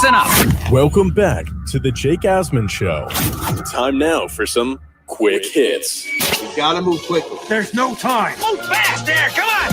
Listen up. Welcome back to the Jake Asman Show. Time now for some quick hits. You gotta move quickly. There's no time. Move fast there, come on!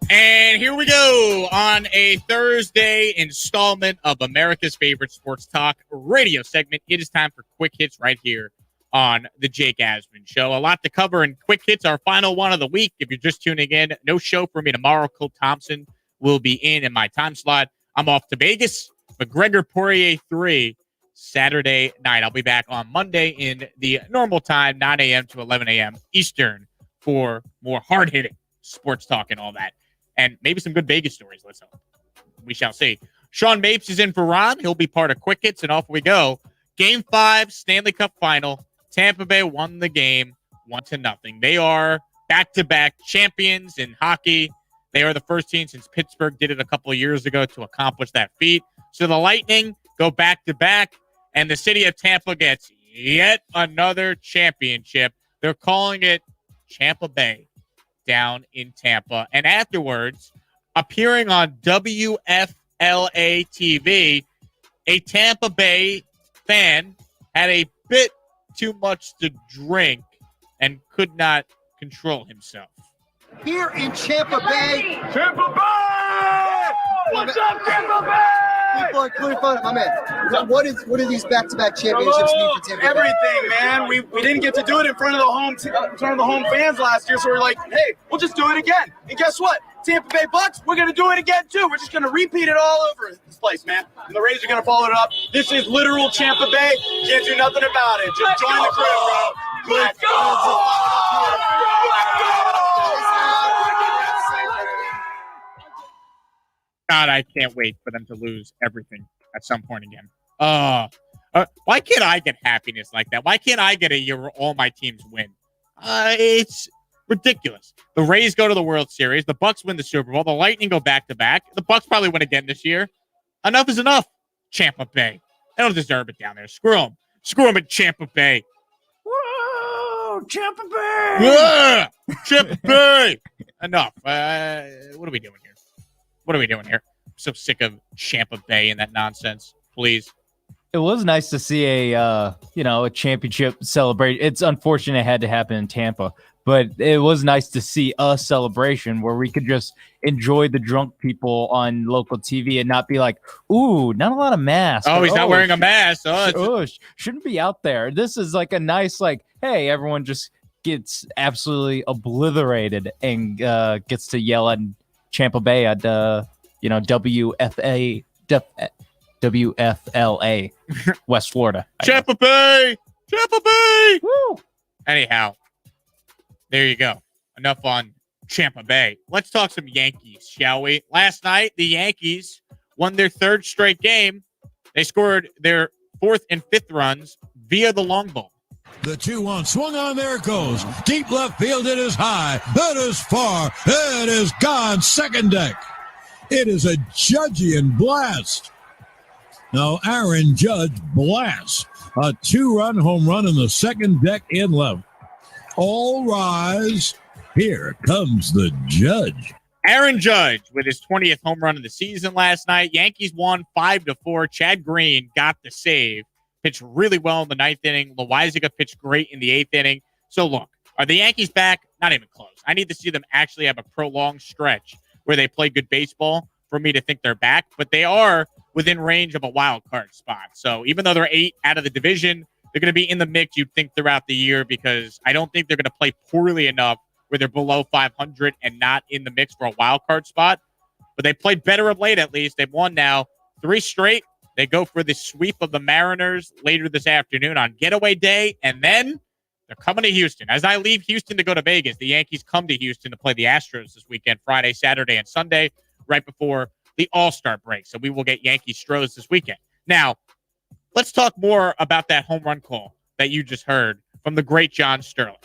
And here we go on a Thursday installment of America's favorite sports talk radio segment. It is time for quick hits right here on the Jake Asman Show. A lot to cover in quick hits, our final one of the week. If you're just tuning in, no show for me tomorrow. Cole Thompson will be in my time slot. I'm off to Vegas. McGregor Poirier 3 Saturday night. I'll be back on Monday in the normal time, 9 a.m. to 11 a.m. Eastern, for more hard-hitting sports talk and all that. And maybe some good Vegas stories. Let's hope. We shall see. Sean Mapes is in for Ron. He'll be part of Quick Hits, and off we go. Game 5, Stanley Cup Final. Tampa Bay won the game 1-0. They are back-to-back champions in hockey. They are the first team since Pittsburgh did it a couple of years ago to accomplish that feat. So the Lightning go back-to-back, and the city of Tampa gets yet another championship. They're calling it Tampa Bay down in Tampa. And afterwards, appearing on WFLA TV, a Tampa Bay fan had a bit too much to drink and could not control himself. Here in Tampa Bay. Tampa Bay! What's up, Tampa Bay? Clear fun, my man. What do these back-to-back championships mean for Tampa Bay? Everything, man. We didn't get to do it in front of the home fans last year, so we're like, hey, we'll just do it again. And guess what? Tampa Bay Bucks, we're gonna do it again too. We're just gonna repeat it all over this place, man. And the Rays are gonna follow it up. This is literal Tampa Bay. Can't do nothing about it. Just join the crew, bro. Let's go! God, I can't wait for them to lose everything at some point again. Why can't I get happiness like that? Why can't I get a year where all my teams win? It's ridiculous. The Rays go to the World Series. The Bucks win the Super Bowl. The Lightning go back-to-back. The Bucks probably win again this year. Enough is enough, Tampa Bay. They don't deserve it down there. Screw them. Screw them at Tampa Bay. Whoa, Tampa Bay! Yeah! Tampa Bay! Enough. What are we doing here? What are we doing here? I'm so sick of Tampa Bay and that nonsense. Please. It was nice to see a championship celebration. It's unfortunate it had to happen in Tampa, but it was nice to see a celebration where we could just enjoy the drunk people on local TV and not be like, ooh, not a lot of masks. Oh, he's not wearing a mask. Shouldn't be out there. This is like a nice, hey, everyone just gets absolutely obliterated and gets to yell at Tampa Bay at WFLA West Florida. Tampa Bay! Woo! Anyhow, there you go. Enough on Tampa Bay. Let's talk some Yankees, shall we? Last night, the Yankees won their third straight game. They scored their fourth and fifth runs via the long ball. The 2-1 swung on, there it goes. Deep left field, it is high. It is far. It is gone. Second deck. It is a Judgian blast. Now Aaron Judge blasts a 2-run home run in the second deck in left. All rise. Here comes the Judge. Aaron Judge with his 20th home run of the season last night. Yankees won 5-4. Chad Green got the save. Pitched really well in the ninth inning. Loizaga pitched great in the eighth inning. So, look, are the Yankees back? Not even close. I need to see them actually have a prolonged stretch where they play good baseball for me to think they're back. But they are within range of a wild card spot. So, even though they're 8 out of the division, they're going to be in the mix, you'd think, throughout the year, because I don't think they're going to play poorly enough where they're below 500 and not in the mix for a wild card spot. But they played better of late, at least. They've won now 3 straight. They go for the sweep of the Mariners later this afternoon on getaway day, and then they're coming to Houston. As I leave Houston to go to Vegas, the Yankees come to Houston to play the Astros this weekend, Friday, Saturday, and Sunday, right before the All-Star break. So we will get Yankees-Stros this weekend. Now, let's talk more about that home run call that you just heard from the great John Sterling.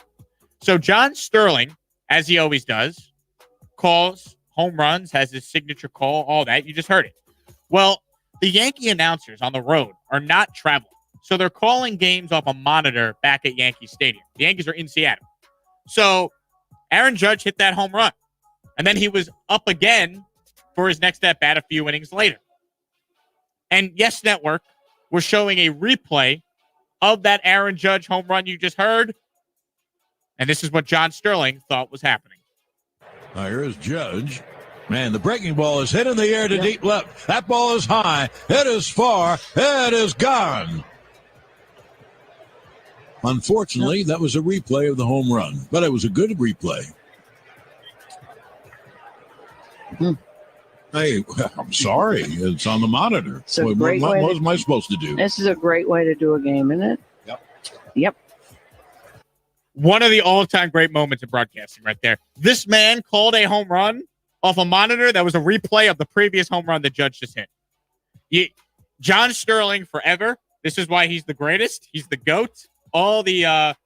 So John Sterling, as he always does, calls home runs, has his signature call, all that. You just heard it. Well, the Yankee announcers on the road are not traveling, so they're calling games off a monitor back at Yankee Stadium. The Yankees are in Seattle. So Aaron Judge hit that home run, and then he was up again for his next at-bat a few innings later. And Yes Network was showing a replay of that Aaron Judge home run you just heard. And this is what John Sterling thought was happening. Here's Judge. Man, the breaking ball is hit in the air to deep left. That ball is high. It is far. It is gone. Unfortunately, that was a replay of the home run, but it was a good replay. Hey, I'm sorry. It's on the monitor. It's a great way what am I supposed to do? This is a great way to do a game, isn't it? Yep. One of the all-time great moments in broadcasting right there. This man called a home run off a monitor that was a replay of the previous home run the Judge just hit. John Sterling forever. This is why he's the greatest. He's the GOAT. All the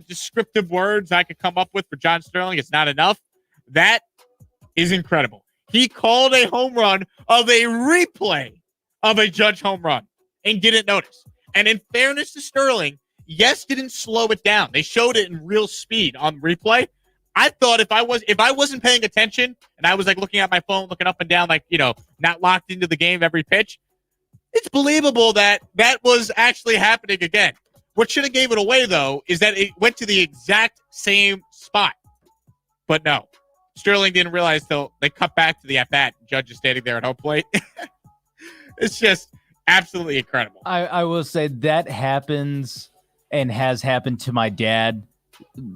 descriptive words I could come up with for John Sterling, it's not enough. That is incredible. He called a home run of a replay of a Judge home run and didn't notice. And in fairness to Sterling, Yes didn't slow it down. They showed it in real speed on replay. I thought if I wasn't paying attention and I was like looking at my phone, looking up and down, like, not locked into the game every pitch, it's believable that was actually happening again. What should have gave it away, though, is that it went to the exact same spot. But no, Sterling didn't realize till they cut back to the at-bat. Judge is standing there at home plate. It's just absolutely incredible. I will say that happens and has happened to my dad.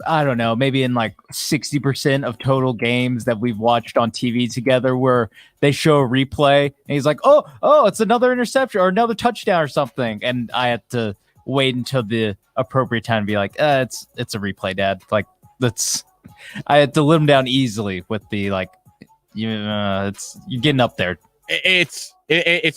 I don't know, maybe in like 60% of total games that we've watched on TV together where they show a replay and he's like, oh, it's another interception or another touchdown or something. And I had to wait until the appropriate time to be like, it's a replay, Dad. Like, I had to let him down easily with the you're getting up there. It's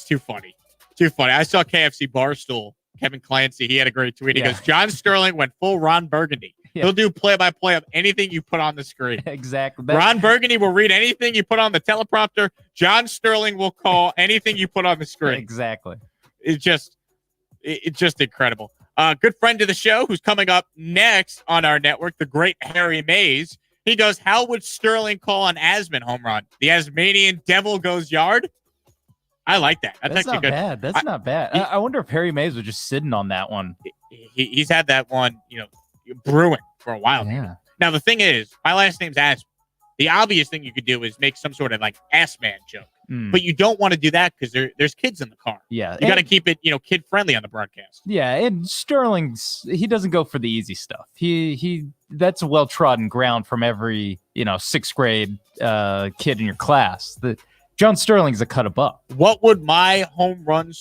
too funny. Too funny. I saw KFC Barstool, Kevin Clancy. He had a great tweet. He goes, John Sterling went full Ron Burgundy. Yeah. He'll do play-by-play of anything you put on the screen. Exactly. Ron Burgundy will read anything you put on the teleprompter. John Sterling will call anything you put on the screen. Exactly. It's just incredible. Good friend of the show who's coming up next on our network, the great Harry Mays. He goes, how would Sterling call an Asman home run? The Asmanian devil goes yard? I like that. That's actually not good. Bad. That's not bad. I wonder if Harry Mays was just sitting on that one. He's had that one, brewing for a while. Yeah. Now, the thing is, my last name's Asman. The obvious thing you could do is make some sort of like Assman joke. But you don't want to do that because there's kids in the car. Yeah. You got to keep it, kid friendly on the broadcast. Yeah. And he doesn't go for the easy stuff. That's a well-trodden ground from every, sixth grade kid in your class. John Sterling's a cut above. What would my home run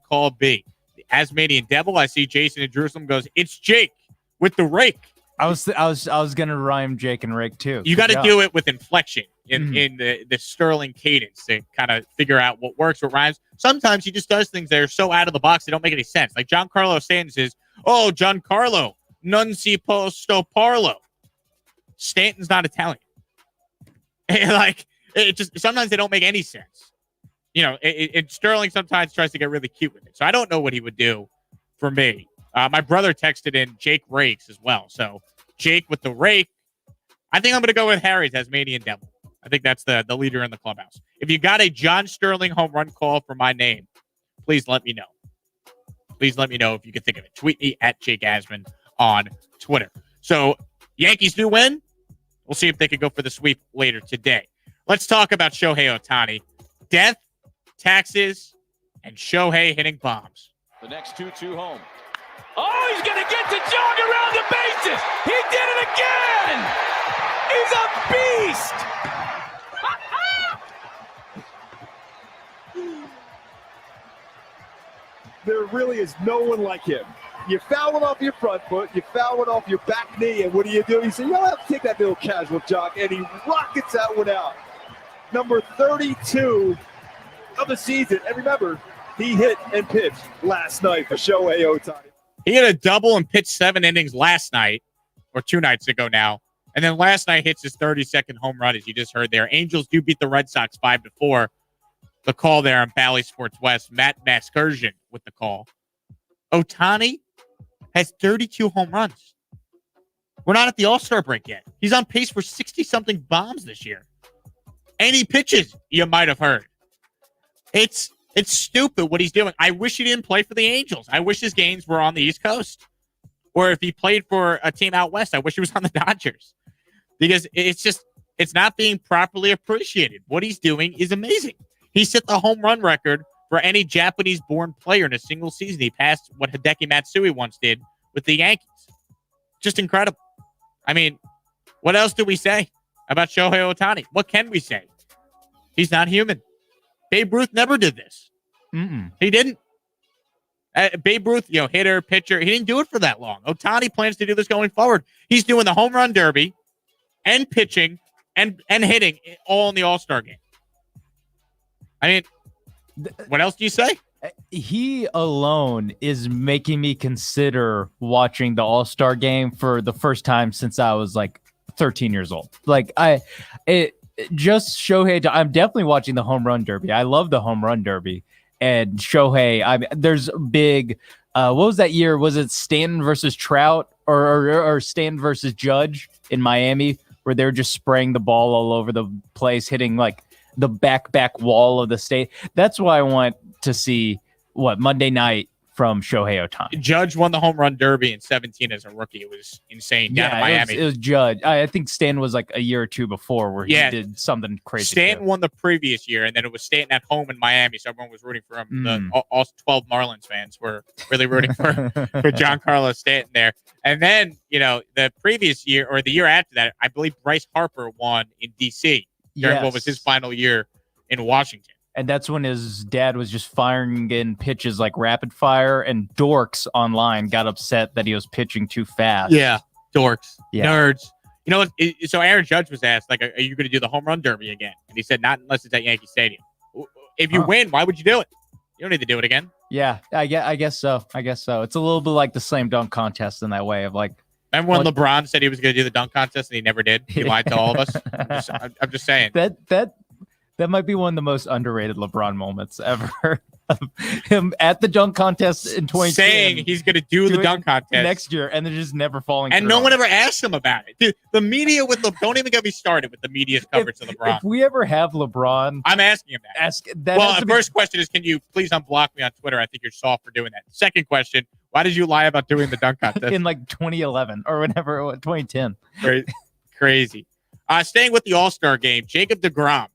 call be? The Asmanian devil. I see Jason in Jerusalem goes, it's Jake with the rake. I was gonna rhyme Jake and rake too. You got to do it with inflection in the Sterling cadence to kind of figure out what works, what rhymes. Sometimes he just does things that are so out of the box they don't make any sense. Like Giancarlo Stanton says, "Oh, Giancarlo, non si posto parlo." Stanton's not Italian. It just sometimes they don't make any sense. Sterling sometimes tries to get really cute with it. So I don't know what he would do for me. My brother texted in Jake Rakes as well. So Jake with the rake. I think I'm going to go with Harry's Tasmanian Devil. I think that's the leader in the clubhouse. If you got a John Sterling home run call for my name, please let me know. Please let me know if you can think of it. Tweet me at Jake Asman on Twitter. So Yankees do win. We'll see if they can go for the sweep later today. Let's talk about Shohei Ohtani. Death, taxes, and Shohei hitting bombs. The next 2-2 home. Oh, he's going to get to jog around the bases. He did it again. He's a beast. There really is no one like him. You foul it off your front foot, you foul it off your back knee, and what do? You say, you'll have to take that little casual jog, and he rockets that one out. Number 32 of the season. And remember, he hit and pitched last night for Shohei Ohtani. He hit a double and pitched 7 innings last night, or 2 nights ago now. And then last night hits his 32nd home run, as you just heard there. Angels do beat the Red Sox 5-4. The call there on Bally Sports West. Matt Maskersian with the call. Ohtani has 32 home runs. We're not at the All-Star break yet. He's on pace for 60-something bombs this year. And he pitches, you might have heard. It's It's stupid what he's doing. I wish he didn't play for the Angels. I wish his games were on the East Coast. Or if he played for a team out west, I wish he was on the Dodgers. Because it's not being properly appreciated. What he's doing is amazing. He set the home run record for any Japanese-born player in a single season. He passed what Hideki Matsui once did with the Yankees. Just incredible. I mean, what else do we say about Shohei Ohtani? What can we say? He's not human. Babe Ruth never did this. He didn't. Babe Ruth, hitter, pitcher, he didn't do it for that long. Ohtani plans to do this going forward. He's doing the home run derby and pitching and hitting all in the All-Star game. I mean, what else do you say? He alone is making me consider watching the All-Star game for the first time since I was like 13 years old. Like just Shohei. I'm definitely watching the home run derby. I love the home run derby. And Shohei, there's big. What was that year? Was it Stanton versus Trout or Stanton versus Judge in Miami, where they were just spraying the ball all over the place, hitting like the back wall of the state? That's why I want to see Monday night from Shohei Ohtani. Judge won the home run derby in 2017 as a rookie. It was insane down in Miami. It was Judge. I think Stanton was like a year or two before where he did something crazy. Stanton won the previous year, and then it was Stanton at home in Miami, so everyone was rooting for him. All 12 Marlins fans were really rooting for Giancarlo Stanton there. And then, the previous year or the year after that, I believe Bryce Harper won in D.C. during what was his final year in Washington. And that's when his dad was just firing in pitches like rapid fire, and dorks online got upset that he was pitching too fast. Yeah, dorks, nerds. So Aaron Judge was asked, like, are you going to do the home run derby again? And he said, not unless it's at Yankee Stadium. If you win, why would you do it? You don't need to do it again. Yeah, I guess so. It's a little bit like the slam dunk contest in that way of like. Remember when LeBron said he was going to do the dunk contest and he never did? He lied to all of us. I'm just saying. That might be one of the most underrated LeBron moments ever. Him at the dunk contest in 2010. Saying he's going to do the dunk contest next year and then just never falling and through. No one ever asked him about it. Dude, the media don't even get me started with the media's coverage of LeBron. If we ever have LeBron. I'm asking him that. Well, the first question is, can you please unblock me on Twitter? I think you're soft for doing that. Second question, why did you lie about doing the dunk contest? In like 2011 or whenever, 2010. Crazy. Staying with the All-Star game, Jacob deGrom.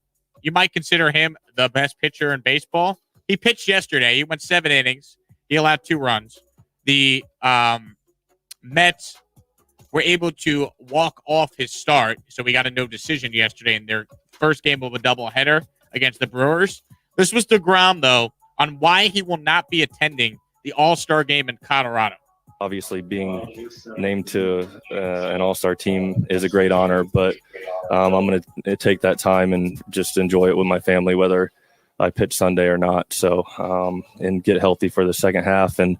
You might consider him the best pitcher in baseball. He pitched yesterday. He went 7 innings. He allowed 2 runs. The Mets were able to walk off his start, so we got a no decision yesterday in their first game of a doubleheader against the Brewers. This was deGrom, though, on why he will not be attending the All-Star game in Colorado. Obviously, being named to an all-star team is a great honor, but I'm going to take that time and just enjoy it with my family, whether I pitch Sunday or not. So, and get healthy for the second half. And,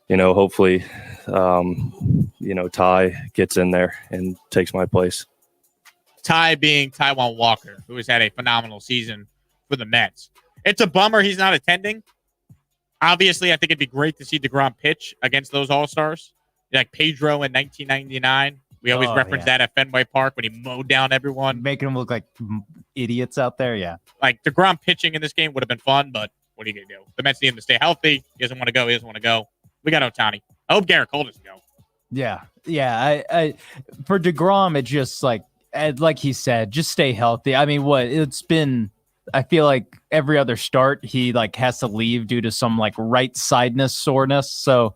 hopefully, Ty gets in there and takes my place. Ty being Taijuan Walker, who has had a phenomenal season for the Mets. It's a bummer he's not attending. Obviously, I think it'd be great to see deGrom pitch against those All-Stars. Like Pedro in 1999. We always reference that at Fenway Park when he mowed down everyone. Making them look like idiots out there, yeah. Like, deGrom pitching in this game would have been fun, but what are you going to do? The Mets need him to stay healthy. He doesn't want to go. We got Ohtani. I hope Garrett Cole doesn't go. Yeah. I for deGrom, it just like he said, just stay healthy. I mean, it's been... I feel like every other start he like has to leave due to some like right sideness soreness. So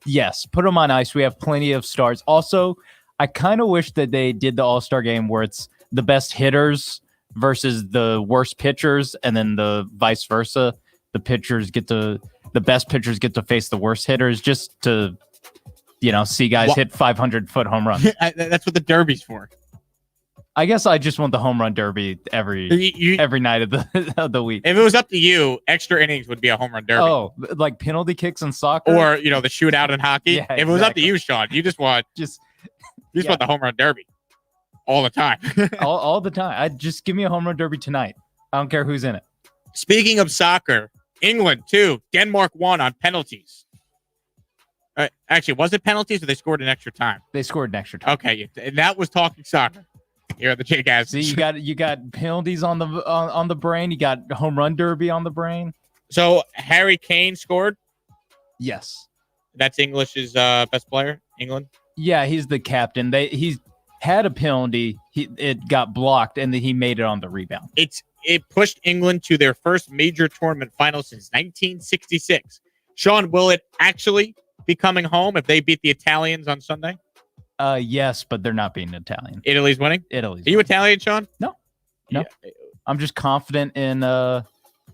yes, put him on ice. We have plenty of starts. Also, I kind of wish that they did the All-Star game where it's the best hitters versus the worst pitchers, and then the vice versa. The best pitchers get to face the worst hitters, just to see guys hit 500-foot home runs. That's what the derby's for. I guess I just want the home run derby every night of the week. If it was up to you, extra innings would be a home run derby. Oh, like penalty kicks in soccer, or the shootout in hockey. Yeah, if it was up to you, Sean, you just want want the home run derby all the time. all the time. Just give me a home run derby tonight. I don't care who's in it. Speaking of soccer, England 2, Denmark 1 on penalties. Actually, was it penalties or they scored an extra time? They scored an extra time. Okay, and that was talking soccer. here at the Jake Asman. See, you got penalties on the brain. You got home run derby on the brain. So Harry Kane scored. Yes, that's English's best player. England. Yeah, he's the captain. He's had a penalty. It got blocked, and then he made it on the rebound. It pushed England to their first major tournament final since 1966. Sean, will it actually be coming home if they beat the Italians on Sunday? Yes, but they're not being Italian. Italy's winning? Italy's Are you Italian, Sean? No. Yeah. I'm just confident in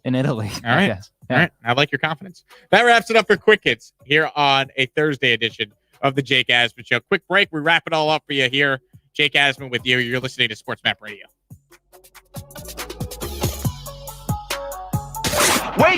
Italy. All right. Yeah. All right. I like your confidence. That wraps it up for Quick Hits here on a Thursday edition of the Jake Asman Show. Quick break. We wrap it all up for you here. Jake Asman with you. You're listening to Sports Map Radio.